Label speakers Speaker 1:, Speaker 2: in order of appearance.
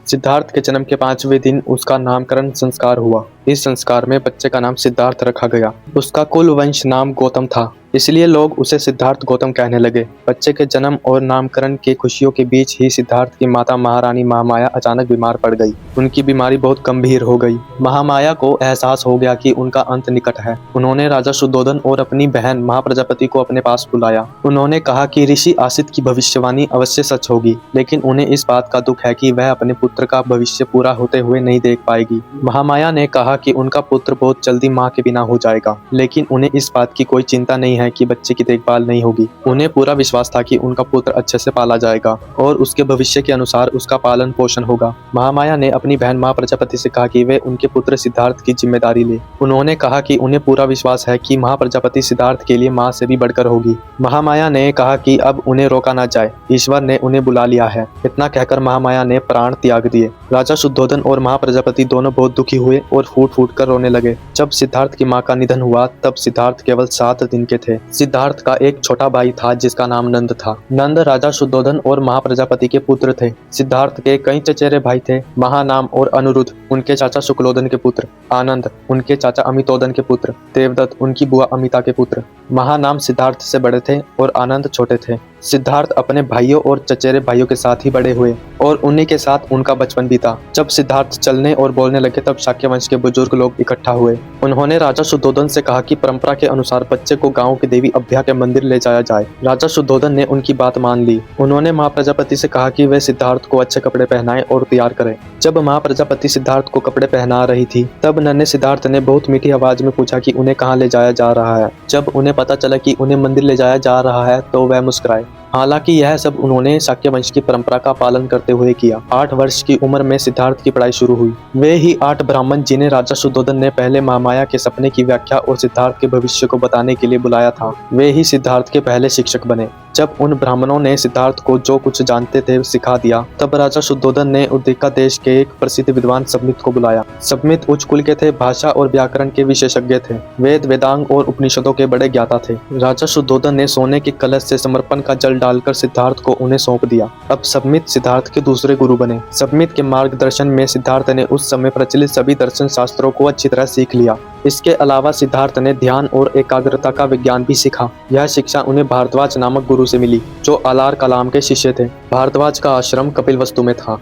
Speaker 1: सिद्धार्थ के जन्म के 5वें दिन उसका नामकरण संस्कार हुआ। इस संस्कार में बच्चे का नाम सिद्धार्थ रखा गया। उसका कुल वंश नाम गौतम था, इसलिए लोग उसे सिद्धार्थ गौतम कहने लगे। बच्चे के जन्म और नामकरण की खुशियों के बीच ही सिद्धार्थ की माता महारानी महामाया अचानक बीमार पड़ गई। उनकी बीमारी बहुत गंभीर हो गई। महामाया को एहसास हो गया कि उनका अंत निकट है। उन्होंने राजा शुद्धोधन और अपनी बहन महाप्रजापति को अपने पास बुलाया। उन्होंने कहा कि ऋषि आसित की भविष्यवाणी अवश्य सच होगी, लेकिन उन्हें इस बात का दुख है कि वह अपने पुत्र का भविष्य पूरा होते हुए नहीं देख पाएगी। महामाया ने कहा कि उनका पुत्र बहुत जल्दी मां के बिना हो जाएगा, लेकिन उन्हें इस बात की कोई चिंता नहीं है कि बच्चे की देखभाल नहीं होगी। उन्हें पूरा विश्वास था कि उनका पुत्र अच्छे से पाला जाएगा और उसके भविष्य के अनुसार उसका पालन पोषण होगा। महामाया ने अपनी बहन मां प्रजापति से कहा कि वे उनके पुत्र सिद्धार्थ की जिम्मेदारी ले। उन्होंने कहा कि उन्हें पूरा विश्वास है कि मां प्रजापति सिद्धार्थ के लिए मां से भी बढ़कर होगी। महामाया ने कहा कि अब उन्हें रोका ना जाए, ईश्वर ने उन्हें बुला लिया है। इतना कहकर महामाया ने प्राण त्याग दिए। राजा शुद्धोधन और महाप्रजापति दोनों बहुत दुखी हुए और फूट फूट कर रोने लगे। जब सिद्धार्थ की मां का निधन हुआ तब सिद्धार्थ केवल 7 दिन के थे। सिद्धार्थ का एक छोटा भाई था जिसका नाम नंद था। नंद राजा शुद्धोधन और महाप्रजापति के पुत्र थे। सिद्धार्थ के कई चचेरे भाई थे, महानाम और अनुरुद्ध उनके चाचा शुक्लोदन के पुत्र, आनंद उनके चाचा अमितोदन के पुत्र, देवदत्त उनकी बुआ अमिता के पुत्र। महानाम सिद्धार्थ से बड़े थे और आनंद छोटे थे। सिद्धार्थ अपने भाइयों और चचेरे भाइयों के साथ ही बड़े हुए और उन्हीं के साथ उनका बचपन बीता। जब सिद्धार्थ चलने और बोलने लगे तब शाक्य वंश के बुजुर्ग लोग इकट्ठा हुए। उन्होंने राजा शुद्धोधन से कहा कि परंपरा के अनुसार बच्चे को गांव की देवी अभ्या के मंदिर ले जाया जाए। राजा शुद्धोधन ने उनकी बात मान ली। उन्होंने मां प्रजापति से कहा कि वे सिद्धार्थ को अच्छे कपड़े पहनाएं और तैयार करें। जब मां प्रजापति सिद्धार्थ को कपड़े पहना रही थी तब नन्हे सिद्धार्थ ने बहुत मीठी आवाज में पूछा कि उन्हें कहाँ ले जाया जा रहा है। जब उन्हें पता चला कि उन्हें मंदिर ले जाया जा रहा है तो वह मुस्कुराए। हालांकि यह सब उन्होंने शाक्य वंश की परंपरा का पालन करते हुए किया। 8 वर्ष की उम्र में सिद्धार्थ की पढ़ाई शुरू हुई। वे ही 8 ब्राह्मण जिन्हें राजा शुद्धोधन ने पहले महामाया के सपने की व्याख्या और सिद्धार्थ के भविष्य को बताने के लिए बुलाया था, वे ही सिद्धार्थ के पहले शिक्षक बने। जब उन ब्राह्मणों ने सिद्धार्थ को जो कुछ जानते थे सिखा दिया तब राजा शुद्धोधन ने उद्दिका देश के एक प्रसिद्ध विद्वान सब्मित को बुलाया। सब्मित उच्च कुल के थे, भाषा और व्याकरण के विशेषज्ञ थे, वेद वेदांग और उपनिषदों के बड़े ज्ञाता थे। राजा शुद्धोधन ने सोने के कलश से समर्पण का जल डालकर सिद्धार्थ को उन्हें सौंप दिया। अब सब्मित सिद्धार्थ के दूसरे गुरु बने। सब्मित के मार्गदर्शन में सिद्धार्थ ने उस समय प्रचलित सभी दर्शन शास्त्रों को अच्छी तरह सीख लिया। इसके अलावा सिद्धार्थ ने ध्यान और एकाग्रता का विज्ञान भी सीखा। यह शिक्षा उन्हें भारद्वाज नामक गुरु से मिली जो अलार कलाम के शिष्य थे। भारद्वाज का आश्रम कपिलवस्तु में था।